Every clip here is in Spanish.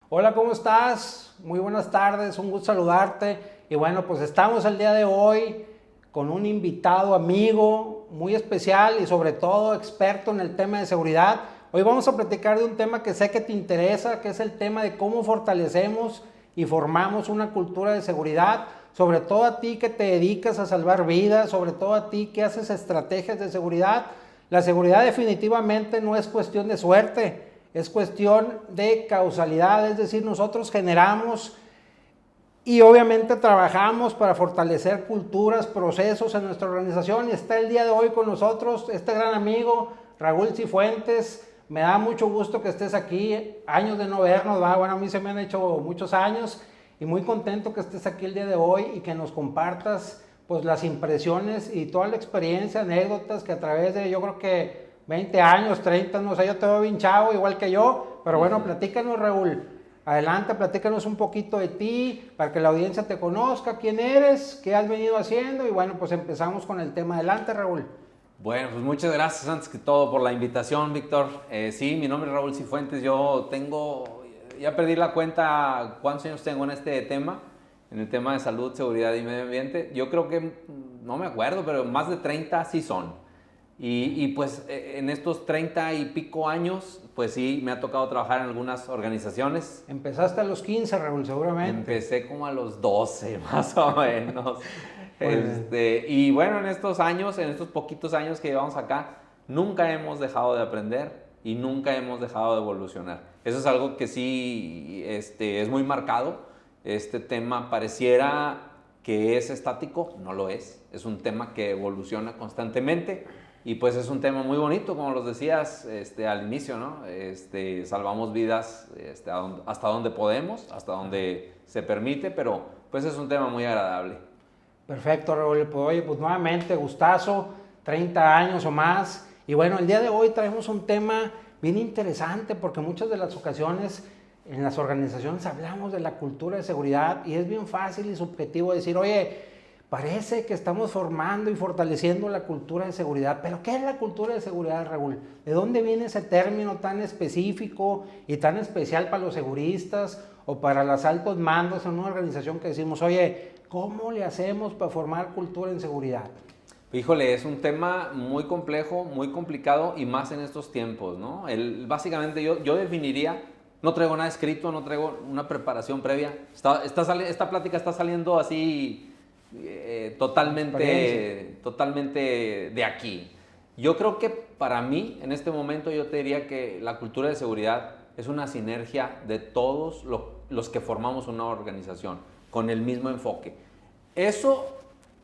Hola, ¿cómo estás? Muy buenas tardes, un gusto saludarte. Y bueno, pues estamos el día de hoy con un invitado amigo muy especial y sobre todo experto en el tema de seguridad. Hoy vamos a platicar de un tema que sé que te interesa, que es el tema de cómo fortalecemos y formamos una cultura de seguridad, sobre todo a ti que te dedicas a salvar vidas, sobre todo a ti que haces estrategias de seguridad. La seguridad definitivamente no es cuestión de suerte, es cuestión de causalidad, es decir, nosotros generamos y obviamente trabajamos para fortalecer culturas, procesos en nuestra organización y está el día de hoy con nosotros este gran amigo Raúl Cifuentes. Me da mucho gusto que estés aquí, años de no vernos, ¿va? Bueno, a mí se me han hecho muchos años y muy contento que estés aquí el día de hoy y que nos compartas pues las impresiones y toda la experiencia, anécdotas que a través de yo creo que 20 años, 30, no sé, yo te veo bien chavo igual que yo, pero bueno, platícanos Raúl. Adelante, platícanos un poquito de ti, para que la audiencia te conozca, quién eres, qué has venido haciendo y bueno, pues empezamos con el tema. Adelante, Raúl. Bueno, pues muchas gracias antes que todo por la invitación, Víctor. Sí, mi nombre es Raúl Cifuentes. Ya perdí la cuenta cuántos años tengo en este tema, en el tema de salud, seguridad y medio ambiente. Yo creo que, no me acuerdo, pero más de 30 sí son. Pues en estos 30 y pico años, pues sí, me ha tocado trabajar en algunas organizaciones. Empezaste a los 15, Raúl, seguramente. Empecé como a los 12 más o menos. Muy bien. Y bueno, en estos años, en estos poquitos años que llevamos acá, nunca hemos dejado de aprender y nunca hemos dejado de evolucionar. Eso es algo que sí es muy marcado. Este tema pareciera que es estático, no lo es. Es un tema que evoluciona constantemente y pues es un tema muy bonito, como los decías al inicio, ¿no? Salvamos vidas hasta donde podemos, hasta donde se permite, pero pues es un tema muy agradable. Perfecto, Raúl. Pues oye, pues nuevamente, gustazo, 30 años o más. Y bueno, el día de hoy traemos un tema bien interesante porque muchas de las ocasiones en las organizaciones hablamos de la cultura de seguridad y es bien fácil y subjetivo decir, oye, parece que estamos formando y fortaleciendo la cultura de seguridad, pero ¿qué es la cultura de seguridad, Raúl? ¿De dónde viene ese término tan específico y tan especial para los seguristas o para los altos mandos en una organización que decimos, oye, ¿cómo le hacemos para formar cultura en seguridad? Híjole, es un tema muy complejo, muy complicado y más en estos tiempos, ¿no? Básicamente yo definiría, no traigo nada escrito, no traigo una preparación previa. Esta plática está saliendo así totalmente de aquí. Yo creo que para mí, en este momento, yo te diría que la cultura de seguridad es una sinergia de todos los que formamos una organización con el mismo enfoque. Eso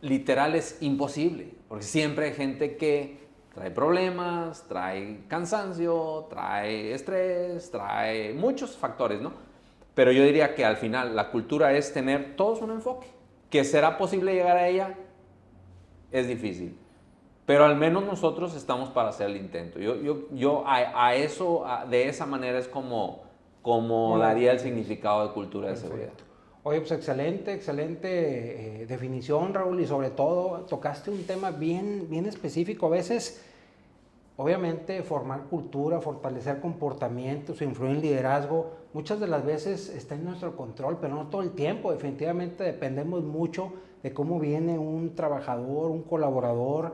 literal es imposible, porque siempre hay gente que trae problemas, trae cansancio, trae estrés, trae muchos factores, ¿no? Pero yo diría que al final la cultura es tener todos un enfoque. ¿Que será posible llegar a ella? Es difícil. Pero al menos nosotros estamos para hacer el intento. Yo a eso, de esa manera es como daría el significado de cultura de seguridad. Perfecto. Oye, pues excelente definición, Raúl, y sobre todo tocaste un tema bien específico. A veces, obviamente, formar cultura, fortalecer comportamientos, influir en liderazgo, muchas de las veces está en nuestro control, pero no todo el tiempo. Definitivamente dependemos mucho de cómo viene un trabajador, un colaborador,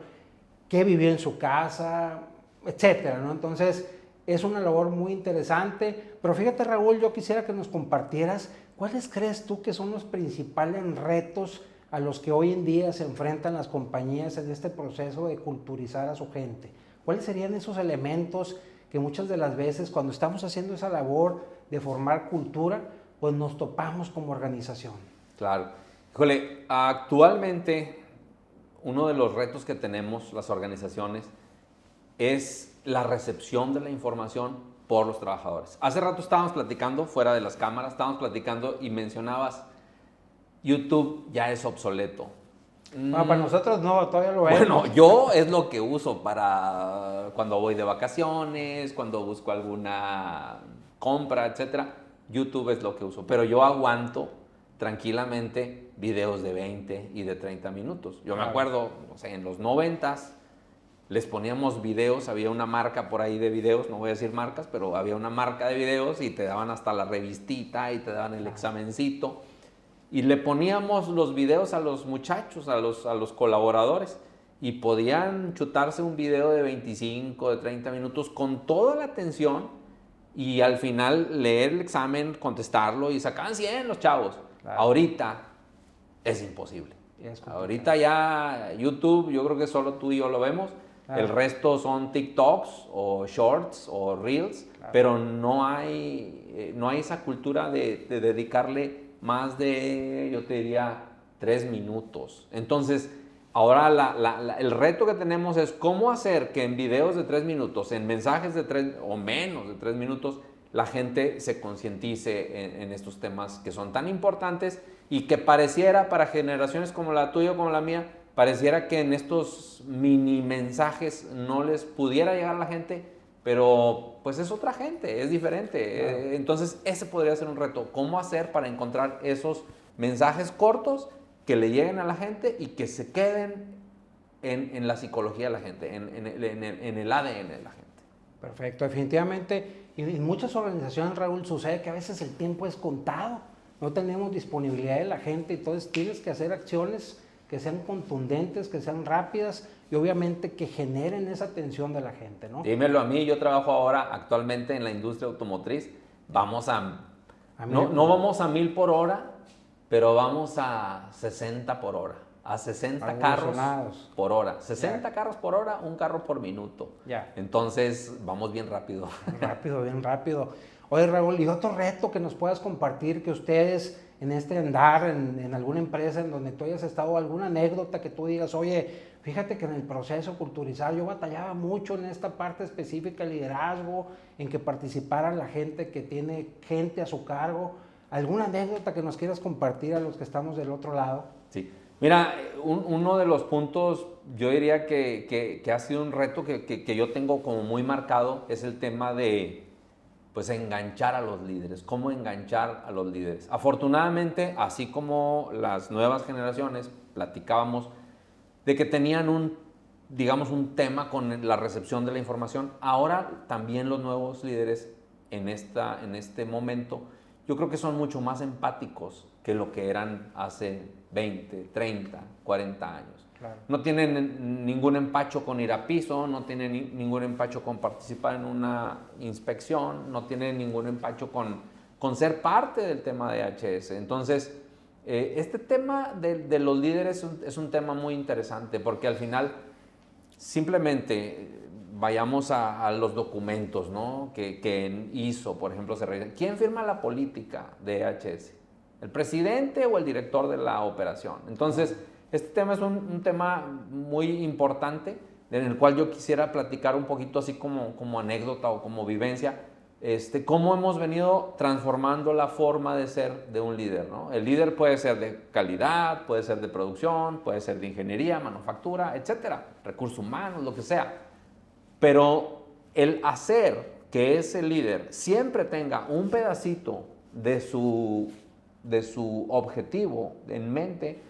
qué vivió en su casa, etcétera, ¿no? Entonces, es una labor muy interesante. Pero fíjate, Raúl, yo quisiera que nos compartieras cuáles crees tú que son los principales retos a los que hoy en día se enfrentan las compañías en este proceso de culturizar a su gente. ¿Cuáles serían esos elementos que muchas de las veces cuando estamos haciendo esa labor de formar cultura, pues nos topamos como organización? Claro. Híjole, actualmente uno de los retos que tenemos las organizaciones es la recepción de la información por los trabajadores. Hace rato estábamos platicando, fuera de las cámaras, estábamos platicando y mencionabas, YouTube ya es obsoleto. Bueno, para nosotros no, todavía lo vemos. Bueno, yo es lo que uso para cuando voy de vacaciones, cuando busco alguna compra, etcétera. YouTube es lo que uso, pero yo aguanto tranquilamente videos de 20 y de 30 minutos. Yo me acuerdo, o sea, en los 90s les poníamos videos, había una marca por ahí de videos, no voy a decir marcas, pero había una marca de videos y te daban hasta la revistita y te daban el examencito. Y le poníamos los videos a los muchachos, a los colaboradores, y podían chutarse un video de 25, de 30 minutos con toda la atención y al final leer el examen, contestarlo y sacaban 100 los chavos. Claro. Ahorita es imposible. Ahorita ya YouTube, yo creo que solo tú y yo lo vemos. Claro. El resto son TikToks o Shorts o Reels, claro. Pero no hay esa cultura de dedicarle más de, yo te diría, 3 minutos. Entonces, ahora el reto que tenemos es cómo hacer que en videos de 3 minutos, en mensajes de 3 o menos de 3 minutos, la gente se concientice en estos temas que son tan importantes y que pareciera para generaciones como la tuya o como la mía, pareciera que en estos mini mensajes no les pudiera llegar a la gente, pero pues es otra gente, es diferente. Claro. Entonces ese podría ser un reto, cómo hacer para encontrar esos mensajes cortos que le lleguen a la gente y que se queden en la psicología de la gente, en el ADN de la gente. Perfecto, definitivamente. Y en muchas organizaciones, Raúl, sucede que a veces el tiempo es contado, no tenemos disponibilidad de la gente, entonces tienes que hacer acciones que sean contundentes, que sean rápidas y obviamente que generen esa atención de la gente, ¿no? Dímelo a mí, yo trabajo ahora actualmente en la industria automotriz, vamos no vamos a 1000 por hora, pero vamos a 60 por hora, a 60 carros por hora. 60 carros por hora, un carro por minuto. Entonces, vamos bien rápido. Bien rápido. Oye, Raúl, y otro reto que nos puedas compartir, que ustedes en este andar, en alguna empresa en donde tú hayas estado, alguna anécdota que tú digas, oye, fíjate que en el proceso culturizar yo batallaba mucho en esta parte específica de liderazgo, en que participara la gente que tiene gente a su cargo. ¿Alguna anécdota que nos quieras compartir a los que estamos del otro lado? Sí. Mira, uno de los puntos, yo diría que ha sido un reto que yo tengo como muy marcado, es el tema de, pues, enganchar a los líderes. ¿Cómo enganchar a los líderes? Afortunadamente, así como las nuevas generaciones, platicábamos de que tenían digamos, un tema con la recepción de la información, ahora también los nuevos líderes en este momento, yo creo que son mucho más empáticos que lo que eran hace 20, 30, 40 años. Claro. No tienen ningún empacho con ir a piso, no tienen ningún empacho con participar en una inspección, no tienen ningún empacho con ser parte del tema de HS. Entonces, este tema de los líderes es un tema muy interesante porque al final simplemente vayamos a los documentos, ¿no? que en ISO, por ejemplo, se revisan. ¿Quién firma la política de HS? ¿El presidente o el director de la operación? Entonces, este tema es un tema muy importante en el cual yo quisiera platicar un poquito así como anécdota o como vivencia, cómo hemos venido transformando la forma de ser de un líder, ¿no? El líder puede ser de calidad, puede ser de producción, puede ser de ingeniería, manufactura, etcétera, recursos humanos, lo que sea. Pero el hacer que ese líder siempre tenga un pedacito de su objetivo en mente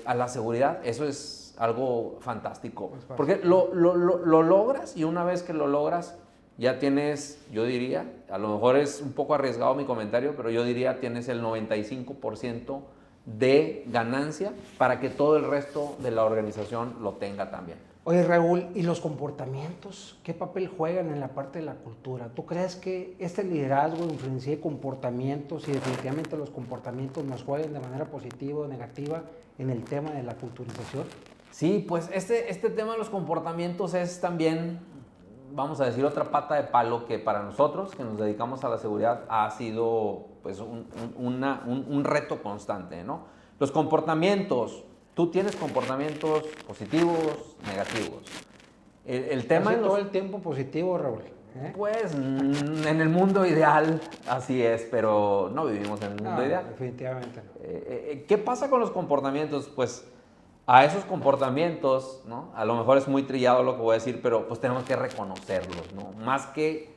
a la seguridad, eso es algo fantástico. Porque lo logras y una vez que lo logras, ya tienes, yo diría, a lo mejor es un poco arriesgado mi comentario, pero yo diría tienes el 95% de ganancia para que todo el resto de la organización lo tenga también. Oye, Raúl, ¿y los comportamientos? ¿Qué papel juegan en la parte de la cultura? ¿Tú crees que este liderazgo influencia comportamientos y definitivamente los comportamientos nos juegan de manera positiva o negativa en el tema de la culturización? Sí, pues este tema de los comportamientos es también, vamos a decir, otra pata de palo que para nosotros, que nos dedicamos a la seguridad, ha sido pues un reto constante, ¿no? Los comportamientos. Tú tienes comportamientos positivos, negativos. El tema es todo el tiempo positivo, Raúl. Pues en el mundo ideal así es, pero no vivimos en el mundo ideal. Definitivamente no. ¿Qué pasa con los comportamientos? Pues a esos comportamientos, ¿no? A lo mejor es muy trillado lo que voy a decir, pero pues tenemos que reconocerlos, ¿no? Más que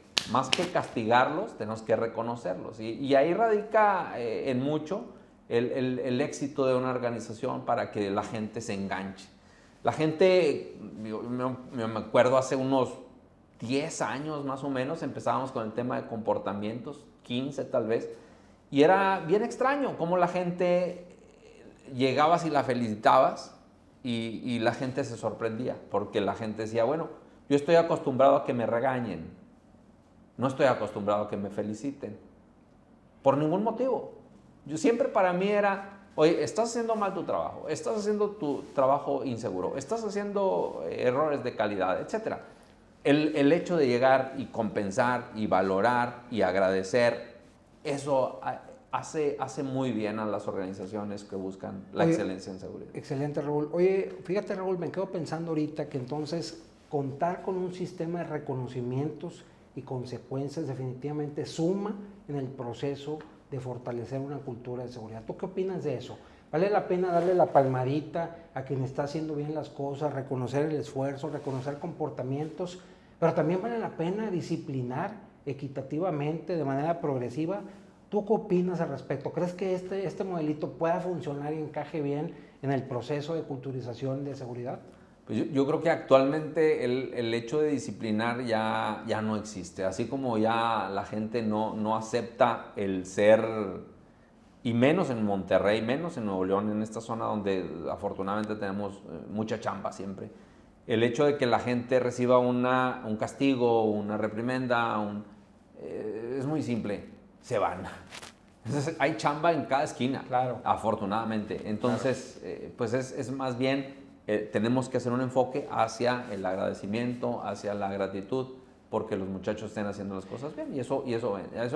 castigarlos, tenemos que reconocerlos. Y ahí radica en mucho el éxito de una organización para que la gente se enganche. La gente, yo me acuerdo hace unos 10 años más o menos, empezábamos con el tema de comportamientos, 15 tal vez, y era bien extraño cómo la gente llegabas y la felicitabas y la gente se sorprendía, porque la gente decía, bueno, yo estoy acostumbrado a que me regañen, no estoy acostumbrado a que me feliciten, por ningún motivo. Yo siempre para mí era, oye, estás haciendo mal tu trabajo, estás haciendo tu trabajo inseguro, estás haciendo errores de calidad, etc. El hecho de llegar y compensar y valorar y agradecer, eso hace muy bien a las organizaciones que buscan la excelencia en seguridad. Excelente, Raúl. Oye, fíjate, Raúl, me quedo pensando ahorita que entonces contar con un sistema de reconocimientos y consecuencias definitivamente suma en el proceso de fortalecer una cultura de seguridad. ¿Tú qué opinas de eso? ¿Vale la pena darle la palmadita a quien está haciendo bien las cosas, reconocer el esfuerzo, reconocer comportamientos, pero también vale la pena disciplinar equitativamente, de manera progresiva? ¿Tú qué opinas al respecto? ¿Crees que este modelito pueda funcionar y encaje bien en el proceso de culturización de seguridad? Pues yo creo que actualmente el hecho de disciplinar ya no existe. Así como ya la gente no acepta el ser, y menos en Monterrey, menos en Nuevo León, en esta zona donde afortunadamente tenemos mucha chamba siempre. El hecho de que la gente reciba un castigo, una reprimenda, es muy simple, se van. Entonces hay chamba en cada esquina, claro, afortunadamente. Entonces, claro, pues es más bien... tenemos que hacer un enfoque hacia el agradecimiento, hacia la gratitud, porque los muchachos estén haciendo las cosas bien y eso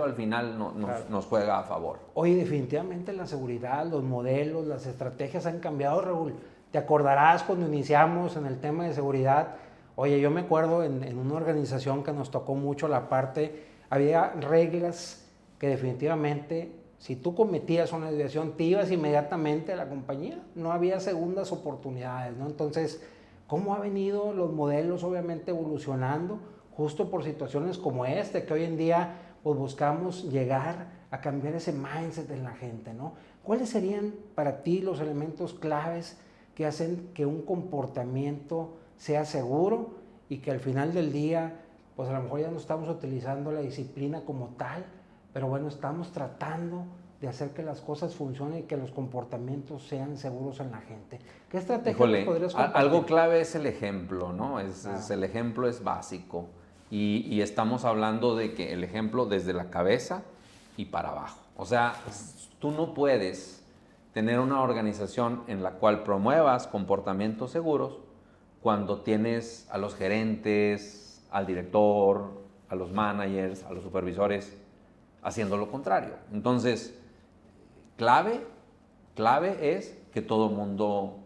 al final claro, nos juega a favor. Oye, definitivamente la seguridad, los modelos, las estrategias han cambiado, Raúl. Te acordarás cuando iniciamos en el tema de seguridad. Oye, yo me acuerdo en una organización que nos tocó mucho la parte, había reglas que definitivamente, si tú cometías una desviación, te ibas inmediatamente a la compañía. No había segundas oportunidades, ¿no? Entonces, ¿cómo ha venido los modelos obviamente evolucionando? Justo por situaciones como que hoy en día pues, buscamos llegar a cambiar ese mindset en la gente, ¿no? ¿Cuáles serían para ti los elementos claves que hacen que un comportamiento sea seguro y que al final del día, pues a lo mejor ya no estamos utilizando la disciplina como tal, pero bueno, estamos tratando de hacer que las cosas funcionen y que los comportamientos sean seguros en la gente? ¿Qué estrategia nos podrías compartir? Algo clave es el ejemplo, ¿no? El ejemplo es básico. Y estamos hablando de que el ejemplo desde la cabeza y para abajo. O sea, tú no puedes tener una organización en la cual promuevas comportamientos seguros cuando tienes a los gerentes, al director, a los managers, a los supervisores haciendo lo contrario. Entonces, clave es que todo el mundo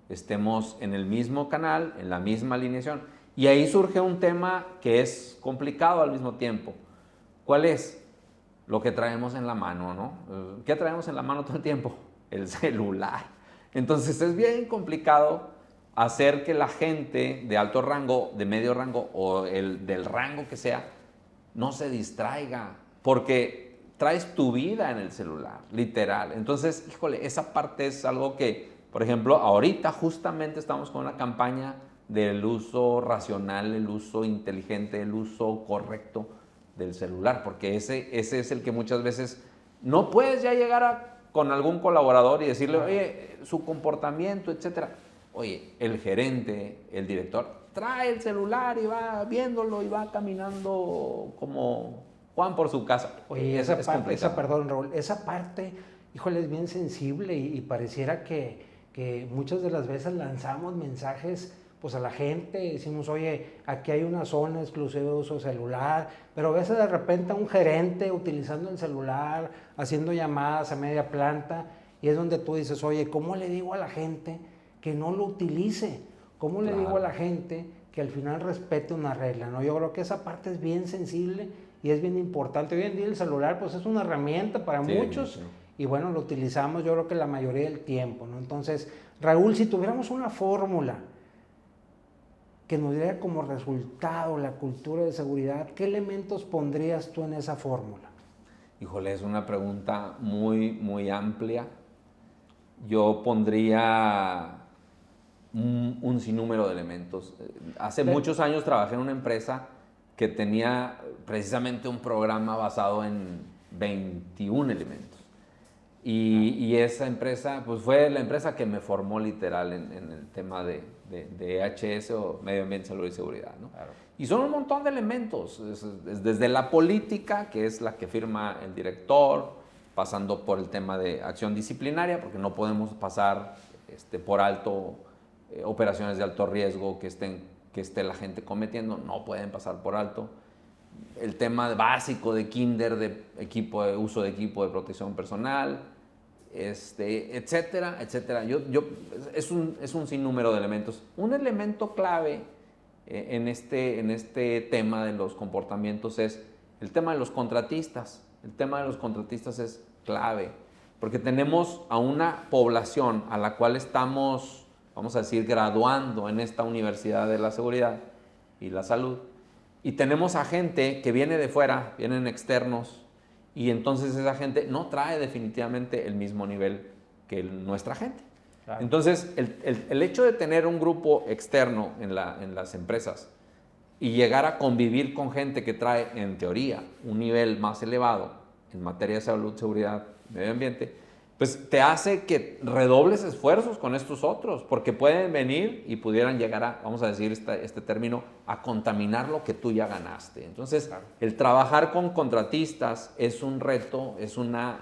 estemos en el mismo canal, en la misma alineación. Y ahí surge un tema que es complicado al mismo tiempo. ¿Cuál es? Lo que traemos en la mano, ¿no? ¿Qué traemos en la mano todo el tiempo? El celular. Entonces es bien complicado hacer que la gente de alto rango, de medio rango o del rango que sea, no se distraiga, porque traes tu vida en el celular, literal. Entonces, híjole, esa parte es algo que, por ejemplo, ahorita justamente estamos con una campaña del uso racional, el uso inteligente, el uso correcto del celular, porque ese es el que muchas veces no puedes ya llegar con algún colaborador y decirle, oye, su comportamiento, etcétera. Oye, el gerente, el director, trae el celular y va viéndolo y va caminando como Juan por su casa. Oye, perdón, Raúl, esa parte, híjole, es bien sensible y pareciera que muchas de las veces lanzamos mensajes pues a la gente, decimos, oye, aquí hay una zona exclusiva de uso celular, pero a veces de repente un gerente utilizando el celular, haciendo llamadas a media planta, y es donde tú dices, oye, ¿cómo le digo a la gente que no lo utilice? ¿Cómo le digo a la gente que al final respete una regla? ¿No? Yo creo que esa parte es bien sensible y es bien importante. Hoy en día el celular pues es una herramienta para muchos y bueno, lo utilizamos yo creo que la mayoría del tiempo, ¿no? Entonces, Raúl, si tuviéramos una fórmula que nos diera como resultado la cultura de seguridad, ¿qué elementos pondrías tú en esa fórmula? Híjole, es una pregunta muy, muy amplia. Yo pondría un sinnúmero de elementos. Hace muchos años trabajé en una empresa que tenía precisamente un programa basado en 21 elementos. Y esa empresa, pues fue la empresa que me formó literal en el tema de EHS o Medio Ambiente, Salud y Seguridad, ¿no? Claro. Y son un montón de elementos, desde la política, que es la que firma el director, pasando por el tema de acción disciplinaria, porque no podemos pasar por alto operaciones de alto riesgo que esté la gente cometiendo, no pueden pasar por alto. El tema básico de kinder, de uso de equipo de protección personal, etcétera, etcétera. Es un sinnúmero de elementos. Un elemento clave en este tema de los comportamientos es el tema de los contratistas. El tema de los contratistas es clave, porque tenemos a una población a la cual estamos, vamos a decir, graduando en esta Universidad de la Seguridad y la Salud, y tenemos a gente que viene de fuera, vienen externos, y entonces esa gente no trae definitivamente el mismo nivel que nuestra gente. Claro. Entonces, el hecho de tener un grupo externo en las empresas y llegar a convivir con gente que trae, en teoría, un nivel más elevado en materia de salud, seguridad, medio ambiente, pues te hace que redobles esfuerzos con estos otros, porque pueden venir y pudieran llegar a, vamos a decir este término, a contaminar lo que tú ya ganaste. Entonces, claro, el trabajar con contratistas es un reto, es una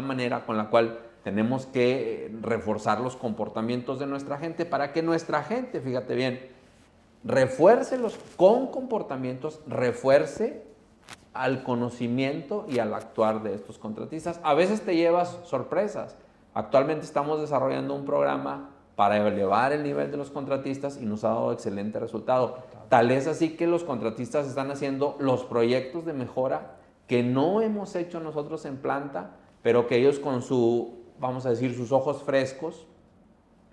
manera con la cual tenemos que reforzar los comportamientos de nuestra gente para que nuestra gente, fíjate bien, con comportamientos, refuerce al conocimiento y al actuar de estos contratistas. A veces te llevas sorpresas. Actualmente estamos desarrollando un programa para elevar el nivel de los contratistas y nos ha dado excelente resultado. Tal es así que los contratistas están haciendo los proyectos de mejora que no hemos hecho nosotros en planta, pero que ellos con vamos a decir, sus ojos frescos,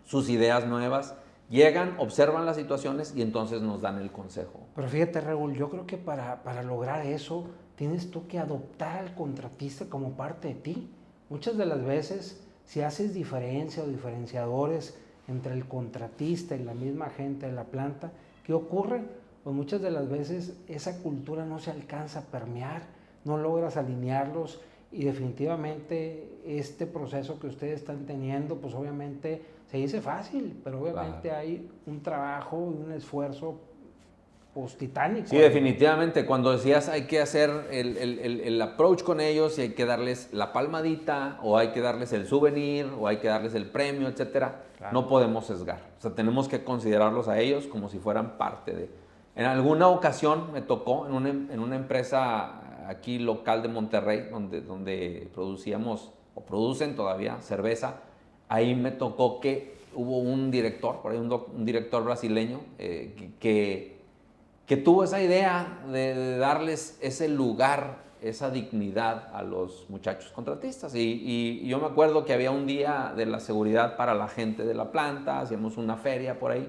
sus ideas nuevas, llegan, observan las situaciones y entonces nos dan el consejo. Pero fíjate, Raúl, yo creo que para lograr eso tienes tú que adoptar al contratista como parte de ti. Muchas de las veces, si haces diferencia o diferenciadores entre el contratista y la misma gente de la planta, ¿qué ocurre? Pues muchas de las veces esa cultura no se alcanza a permear, no logras alinearlos y definitivamente este proceso que ustedes están teniendo, pues obviamente se dice fácil, pero obviamente claro, hay un trabajo y un esfuerzo pues titánico. Sí, definitivamente. Cuando decías hay que hacer el approach con ellos y hay que darles la palmadita o hay que darles el souvenir o hay que darles el premio, etcétera, claro, no podemos sesgar. O sea, tenemos que considerarlos a ellos como si fueran parte de. En alguna ocasión me tocó en una empresa aquí local de Monterrey, donde producíamos o producen todavía cerveza. Ahí me tocó que hubo un director, por ahí un director brasileño que tuvo esa idea de darles ese lugar, esa dignidad a los muchachos contratistas. Y yo me acuerdo que había un día de la seguridad para la gente de la planta, hacíamos una feria por ahí,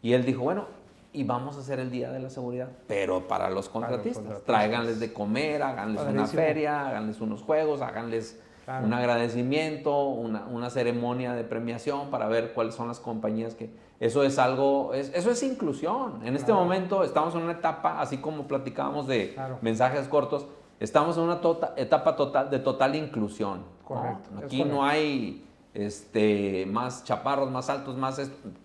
y él dijo, bueno, y vamos a hacer el día de la seguridad, pero para los contratistas. Tráiganles de comer, háganles una feria, háganles unos juegos, háganles claro, un agradecimiento, una ceremonia de premiación para ver cuáles son las compañías que... Eso es algo, eso es inclusión. En este momento estamos en una etapa, así como platicábamos de claro, mensajes cortos, estamos en una etapa de total inclusión. Correcto. ¿No? Aquí no hay más chaparros, más altos,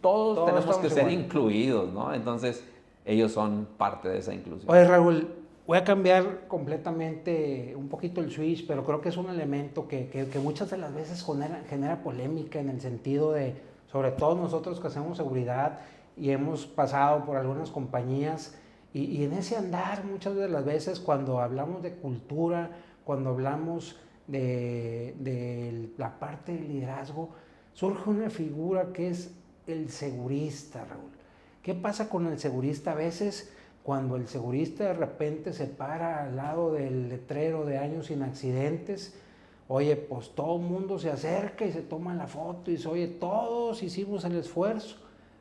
todos tenemos que ser incluidos, ¿no? Entonces, ellos son parte de esa inclusión. Oye, Raúl, voy a cambiar completamente un poquito el switch, pero creo que es un elemento que muchas de las veces genera polémica en el sentido de, sobre todo nosotros que hacemos seguridad y hemos pasado por algunas compañías, y en ese andar muchas de las veces cuando hablamos de cultura, cuando hablamos de la parte del liderazgo, surge una figura que es el segurista, Raúl. ¿Qué pasa con el segurista? A veces cuando el segurista de repente se para al lado del letrero de años sin accidentes, oye, pues todo el mundo se acerca y se toma la foto y dice, oye, todos hicimos el esfuerzo,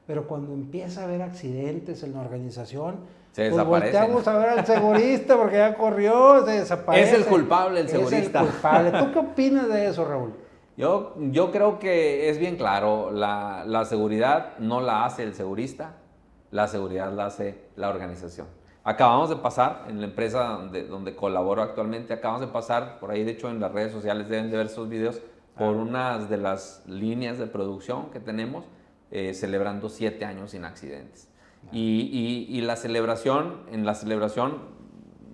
pero cuando empieza a haber accidentes en la organización, pues volteamos a ver al segurista porque ya corrió, se desaparece. Es el culpable, el segurista. Es el culpable. ¿Tú qué opinas de eso, Raúl? Yo creo que es bien claro, la seguridad no la hace el segurista, la seguridad la hace la organización. Acabamos de pasar, en la empresa donde colaboro actualmente, acabamos de pasar, por ahí de hecho en las redes sociales deben de ver esos videos, por unas de las líneas de producción que tenemos, celebrando 7 años sin accidentes. Y la celebración, en la celebración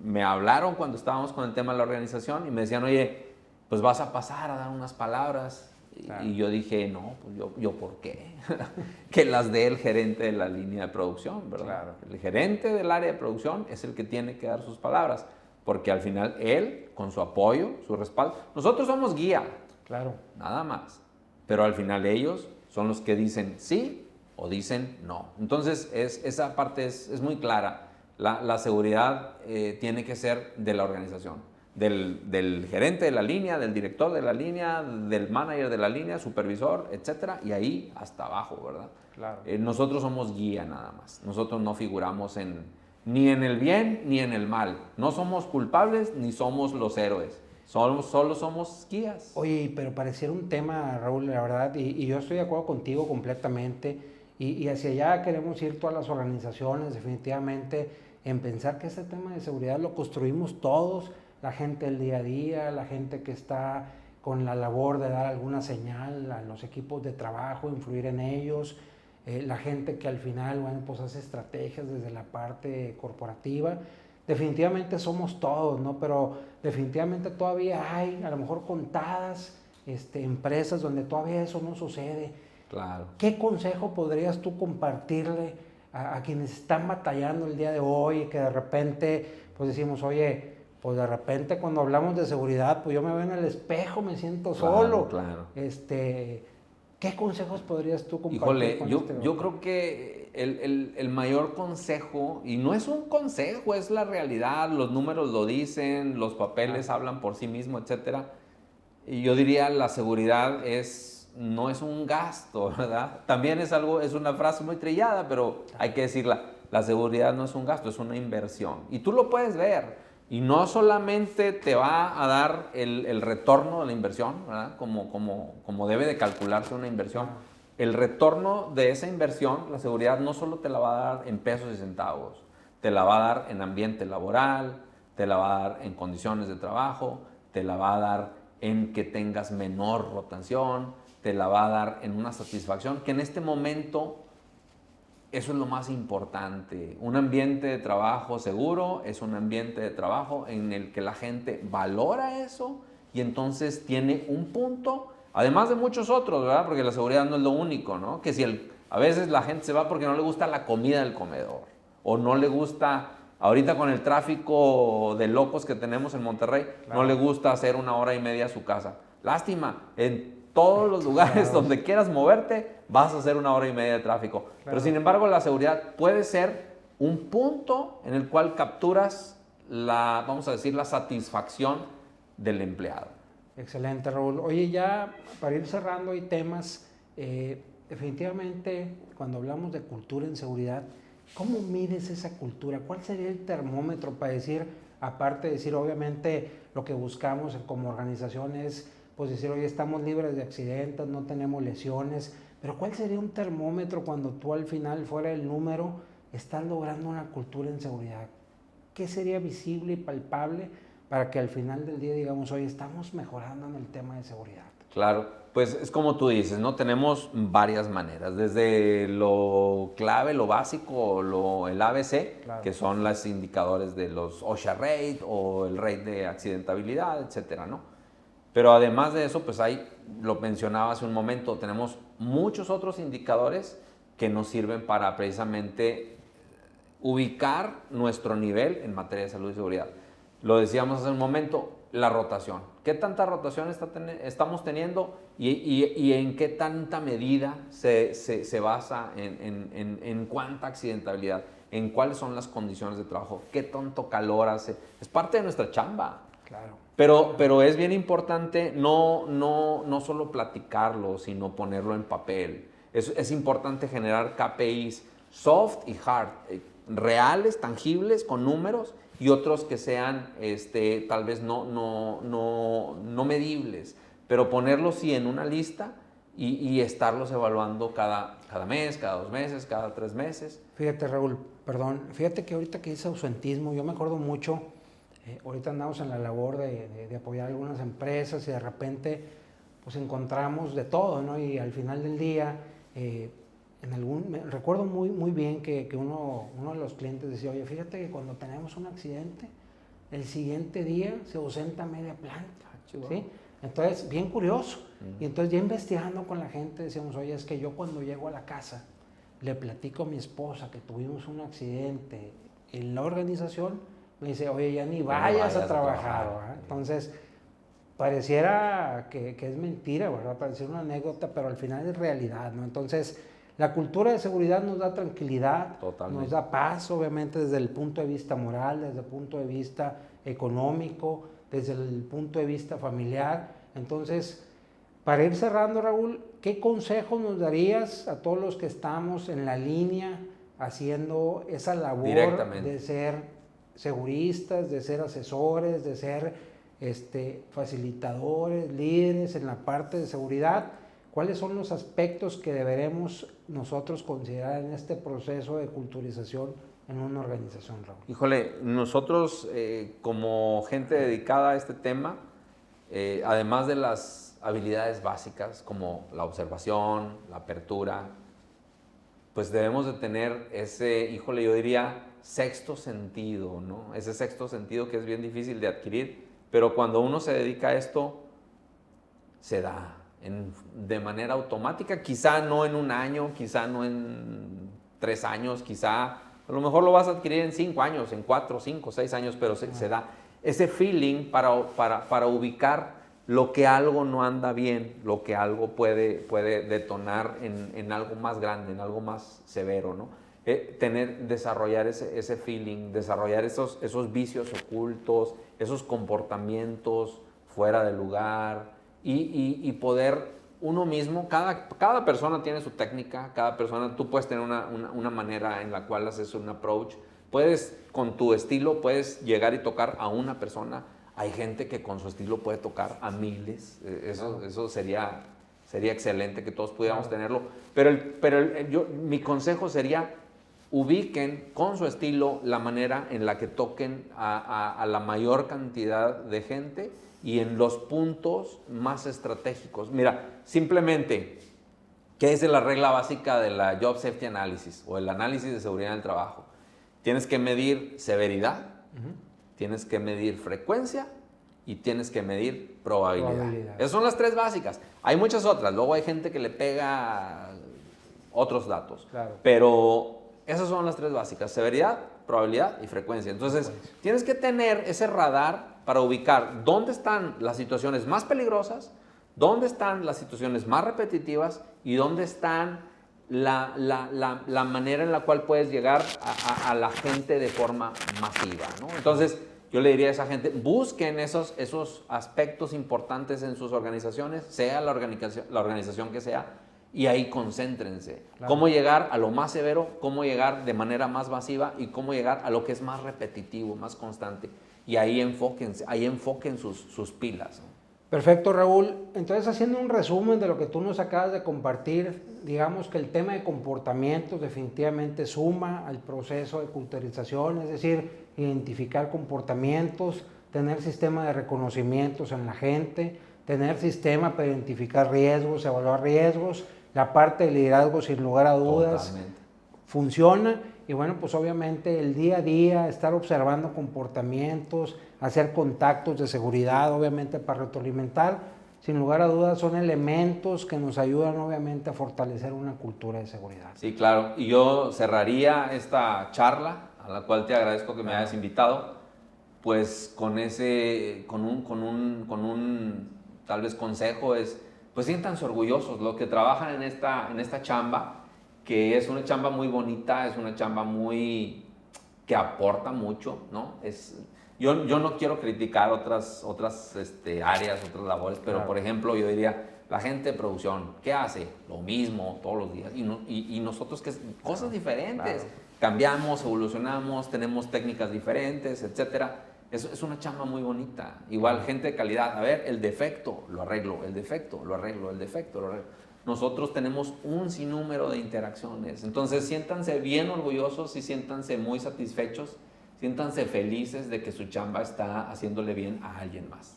me hablaron cuando estábamos con el tema de la organización y me decían, oye, pues vas a pasar a dar unas palabras. Claro. Y yo dije, no, pues yo ¿por qué? Que las dé el gerente de la línea de producción, ¿verdad? Claro. El gerente del área de producción es el que tiene que dar sus palabras, porque al final él, con su apoyo, su respaldo, nosotros somos guía, claro, nada más, pero al final ellos son los que dicen sí o dicen no. Entonces, esa parte es muy clara. La seguridad tiene que ser de la organización. Del gerente de la línea, del director de la línea, del manager de la línea, supervisor, etcétera, y ahí hasta abajo, ¿verdad? Claro. Nosotros somos guía nada más. Nosotros no figuramos ni en el bien ni en el mal. No somos culpables ni somos los héroes. Solo somos guías. Oye, pero pareciera un tema, Raúl, la verdad, y yo estoy de acuerdo contigo completamente, y hacia allá queremos ir todas las organizaciones, definitivamente, en pensar que este tema de seguridad lo construimos todos, la gente del día a día, la gente que está con la labor de dar alguna señal a los equipos de trabajo, influir en ellos, la gente que al final, bueno, pues hace estrategias desde la parte corporativa. Definitivamente somos todos, ¿no? Pero definitivamente todavía hay, a lo mejor contadas empresas donde todavía eso no sucede. Claro. ¿Qué consejo podrías tú compartirle a quienes están batallando el día de hoy y que de repente, pues decimos, oye, pues de repente cuando hablamos de seguridad, pues yo me veo en el espejo, me siento solo. Claro. ¿Qué consejos podrías tú compartir? Híjole, yo creo que el mayor consejo, y no es un consejo, es la realidad, los números lo dicen, los papeles hablan por sí mismos, etcétera. Y yo diría, la seguridad no es un gasto, ¿verdad? También es una frase muy trillada, pero hay que decirla, la seguridad no es un gasto, es una inversión. Y tú lo puedes ver. Y no solamente te va a dar el retorno de la inversión, ¿verdad? Como debe de calcularse una inversión. El retorno de esa inversión, la seguridad no solo te la va a dar en pesos y centavos, te la va a dar en ambiente laboral, te la va a dar en condiciones de trabajo, te la va a dar en que tengas menor rotación, te la va a dar en una satisfacción, que en este momento eso es lo más importante. Un ambiente de trabajo seguro es un ambiente de trabajo en el que la gente valora eso y entonces tiene un punto, además de muchos otros, ¿verdad? Porque la seguridad no es lo único, ¿no? Que a veces la gente se va porque no le gusta la comida del comedor o no le gusta, ahorita con el tráfico de locos que tenemos en Monterrey, claro, no le gusta hacer 1 hora y media a su casa. Lástima, en todos los lugares donde quieras moverte, vas a hacer 1 hora y media de tráfico. Claro. Pero sin embargo, la seguridad puede ser un punto en el cual capturas vamos a decir, la satisfacción del empleado. Excelente, Raúl. Oye, ya para ir cerrando, hay temas, definitivamente, cuando hablamos de cultura en seguridad, ¿cómo mides esa cultura? ¿Cuál sería el termómetro para decir, aparte de decir, obviamente, lo que buscamos como organización es, pues decir, oye, estamos libres de accidentes, no tenemos lesiones, pero ¿cuál sería un termómetro cuando tú al final, fuera del número, estás logrando una cultura en seguridad? ¿Qué sería visible y palpable para que al final del día digamos, oye, estamos mejorando en el tema de seguridad? Claro, pues es como tú dices, ¿no? Tenemos varias maneras, desde lo clave, lo básico, el ABC, claro, que son los indicadores de los OSHA rate o el rate de accidentabilidad, etcétera, ¿no? Pero además de eso, pues lo mencionaba hace un momento, tenemos muchos otros indicadores que nos sirven para precisamente ubicar nuestro nivel en materia de salud y seguridad. Lo decíamos hace un momento, la rotación. ¿Qué tanta rotación estamos teniendo y en qué tanta medida se basa en cuánta accidentabilidad, en cuáles son las condiciones de trabajo, qué tanto calor hace? Es parte de nuestra chamba. Claro. Pero es bien importante no solo platicarlo, sino ponerlo en papel. Es importante generar KPIs soft y hard, reales, tangibles, con números, y otros que sean tal vez no medibles, pero ponerlos sí en una lista y estarlos evaluando cada mes, cada 2 meses, cada 3 meses. Fíjate, Raúl, perdón, fíjate que ahorita que dice ausentismo, yo me acuerdo mucho, ahorita andamos en la labor de apoyar algunas empresas y de repente pues encontramos de todo, ¿no? Y al final del día, recuerdo muy bien que uno de los clientes decía, oye, fíjate que cuando tenemos un accidente, el siguiente día se ausenta media planta, ¿sí? Entonces, bien curioso. Y entonces ya investigando con la gente decíamos, oye, es que yo cuando llego a la casa le platico a mi esposa que tuvimos un accidente en la organización, me dice, oye, ya ni vayas a trabajar, ¿verdad? Entonces, pareciera que es mentira, ¿verdad? Pareciera una anécdota, pero al final es realidad, ¿no? Entonces, la cultura de seguridad nos da tranquilidad, nos da paz, obviamente, desde el punto de vista moral, desde el punto de vista económico, desde el punto de vista familiar. Entonces, para ir cerrando, Raúl, ¿qué consejos nos darías a todos los que estamos en la línea haciendo esa labor de ser seguristas, de ser asesores, de ser facilitadores, líderes en la parte de seguridad? ¿Cuáles son los aspectos que deberemos nosotros considerar en este proceso de culturización en una organización, Raúl? Híjole, nosotros como gente dedicada a este tema, además de las habilidades básicas como la observación, la apertura, pues debemos de tener ese, yo diría, sexto sentido, ¿no? Ese sexto sentido que es bien difícil de adquirir, pero cuando uno se dedica a esto, se da de manera automática, quizá no en un año, quizá no en 3 años, quizá a lo mejor lo vas a adquirir en 5 años, en 4, 5, 6 años, pero se da ese feeling para ubicar lo que algo no anda bien, lo que algo puede detonar en algo más grande, en algo más severo, ¿no? Desarrollar ese feeling, desarrollar esos vicios ocultos, esos comportamientos fuera de lugar, y poder uno mismo, cada persona tiene su técnica, cada persona, tú puedes tener una manera en la cual haces un approach, puedes con tu estilo, puedes llegar y tocar a una persona, hay gente que con su estilo puede tocar a miles, eso sería excelente que todos pudiéramos tenerlo, pero mi consejo sería, ubiquen con su estilo la manera en la que toquen a la mayor cantidad de gente y en los puntos más estratégicos. Mira, simplemente, ¿qué es la regla básica de la Job Safety Analysis o el análisis de seguridad en el trabajo? Tienes que medir severidad, tienes que medir frecuencia y tienes que medir probabilidad. Esas son las 3 básicas. Hay muchas otras, luego hay gente que le pega otros datos, pero esas son las 3 básicas, severidad, probabilidad y frecuencia. Entonces, tienes que tener ese radar para ubicar dónde están las situaciones más peligrosas, dónde están las situaciones más repetitivas y dónde están la manera en la cual puedes llegar a la gente de forma masiva, ¿no? Entonces, yo le diría a esa gente, busquen esos aspectos importantes en sus organizaciones, sea la organización que sea, y ahí concéntrense. Cómo llegar a lo más severo, cómo llegar de manera más masiva y cómo llegar a lo que es más repetitivo, más constante. Y ahí enfoquen sus pilas, ¿no? Perfecto, Raúl. Entonces, haciendo un resumen de lo que tú nos acabas de compartir, digamos que el tema de comportamientos definitivamente suma al proceso de culturización, es decir, identificar comportamientos, tener sistema de reconocimientos en la gente, tener sistema para identificar riesgos, evaluar riesgos, la parte de liderazgo sin lugar a dudas. Totalmente. Funciona. Y bueno, pues obviamente el día a día, estar observando comportamientos, hacer contactos de seguridad, obviamente para retroalimentar, sin lugar a dudas son elementos que nos ayudan obviamente a fortalecer una cultura de seguridad. Sí, claro. Y yo cerraría esta charla, a la cual te agradezco que me hayas invitado, pues con un tal vez consejo es, pues siéntanse orgullosos, los que trabajan en esta chamba, que es una chamba muy bonita, es una chamba que aporta mucho, ¿no? Yo no quiero criticar otras áreas, otras labores, pero por ejemplo yo diría, la gente de producción, ¿qué hace? Lo mismo todos los días, y nosotros cosas diferentes, cambiamos, evolucionamos, tenemos técnicas diferentes, etcétera, Es una chamba muy bonita. Igual, gente de calidad. A ver, el defecto, lo arreglo. El defecto, lo arreglo. El defecto, lo arreglo. Nosotros tenemos un sinnúmero de interacciones. Entonces, siéntanse bien orgullosos y siéntanse muy satisfechos. Siéntanse felices de que su chamba está haciéndole bien a alguien más.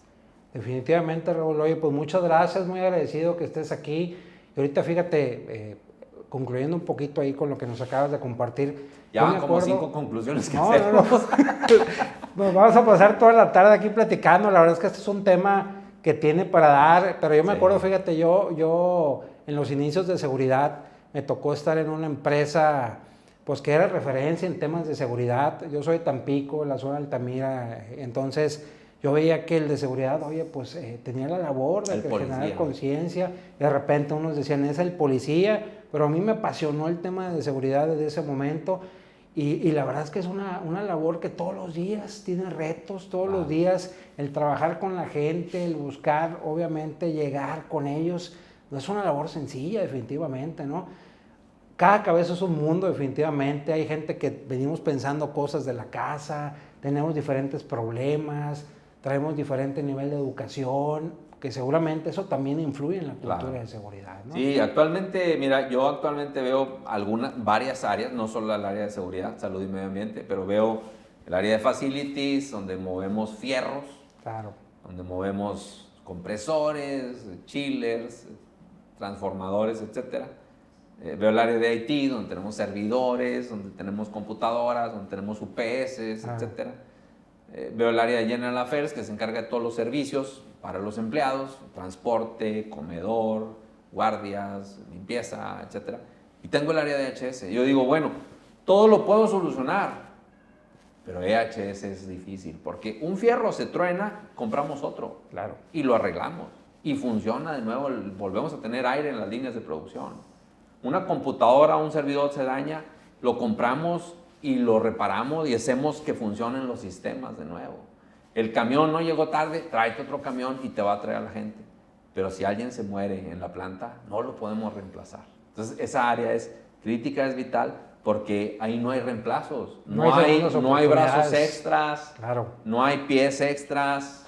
Definitivamente, Raúl. Oye, pues muchas gracias. Muy agradecido que estés aquí. Y ahorita, fíjate, concluyendo un poquito ahí con lo que nos acabas de compartir. Ya van como 5 conclusiones que hacemos. No. Nos vamos a pasar toda la tarde aquí platicando. La verdad es que este es un tema que tiene para dar. Pero yo me acuerdo, fíjate, yo en los inicios de seguridad me tocó estar en una empresa pues que era referencia en temas de seguridad. Yo soy de Tampico, la zona de Altamira. Entonces yo veía que el de seguridad, oye, pues tenía la labor de generar conciencia. De repente unos decían, es el policía, pero a mí me apasionó el tema de seguridad desde ese momento. Y la verdad es que es una labor que todos los días tiene retos, todos los días el trabajar con la gente, el buscar, obviamente, llegar con ellos. No es una labor sencilla, definitivamente, ¿no? Cada cabeza es un mundo, definitivamente. Hay gente que venimos pensando cosas de la casa, tenemos diferentes problemas, traemos diferente nivel de educación, que seguramente eso también influye en la cultura de seguridad, ¿no? Sí, actualmente, mira, yo actualmente veo varias áreas, no solo el área de seguridad, salud y medio ambiente, pero veo el área de facilities, donde movemos fierros, donde movemos compresores, chillers, transformadores, etcétera. Veo el área de IT, donde tenemos servidores, donde tenemos computadoras, donde tenemos UPS, etcétera. Veo el área de General Affairs, que se encarga de todos los servicios para los empleados, transporte, comedor, guardias, limpieza, etcétera. Y tengo el área de EHS. Yo digo, bueno, todo lo puedo solucionar, pero EHS es difícil, porque un fierro se truena, compramos otro, y lo arreglamos, y funciona de nuevo, volvemos a tener aire en las líneas de producción. Una computadora, un servidor se daña, lo compramos y lo reparamos y hacemos que funcionen los sistemas de nuevo. El camión no llegó tarde, tráete otro camión y te va a traer a la gente. Pero si alguien se muere en la planta, no lo podemos reemplazar. Entonces, esa área es crítica, es vital, porque ahí no hay reemplazos. No hay brazos extras, no hay pies extras,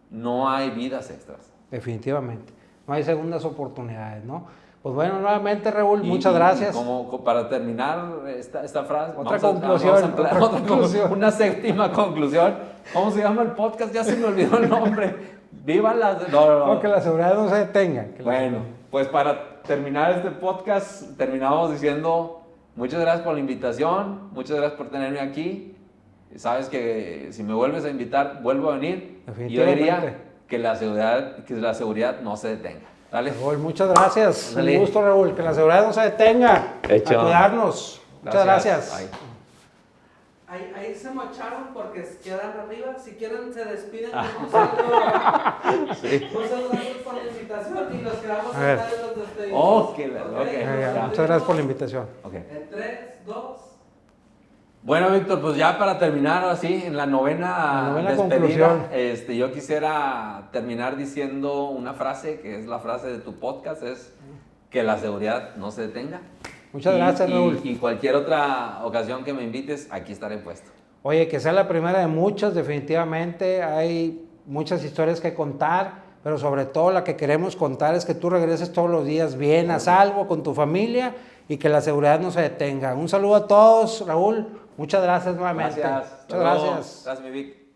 no hay vidas extras. Definitivamente. No hay segundas oportunidades, ¿no? Pues bueno, nuevamente, Raúl, muchas gracias. Como para terminar esta frase, otra conclusión. Una séptima conclusión. ¿Cómo se llama el podcast? Ya se me olvidó el nombre. ¡Viva las... No, que la seguridad no se detenga. Bueno, pues para terminar este podcast, terminamos diciendo muchas gracias por la invitación, muchas gracias por tenerme aquí. Sabes que si me vuelves a invitar, vuelvo a venir. Y yo diría que la seguridad no se detenga. Dale. Raúl, muchas gracias. Dale. Un gusto, Raúl. Que la seguridad no se detenga. Hecho. A cuidarnos. Muchas gracias. Ahí se mocharon porque quedan arriba. Si quieren, se despiden. Un saludo por la invitación y nos quedamos acá y los despedimos. Muchas gracias por la invitación. En 3, 2. Bueno, Víctor, pues ya para terminar así, en la novena conclusión. Yo quisiera terminar diciendo una frase, que es la frase de tu podcast, es que la seguridad no se detenga. Muchas gracias, Raúl. Y cualquier otra ocasión que me invites, aquí estaré puesto. Oye, que sea la primera de muchas, definitivamente. Hay muchas historias que contar, pero sobre todo la que queremos contar es que tú regreses todos los días bien, a salvo, con tu familia, y que la seguridad no se detenga. Un saludo a todos, Raúl. Muchas gracias nuevamente. Gracias. Muchas gracias. Gracias, mi Vic.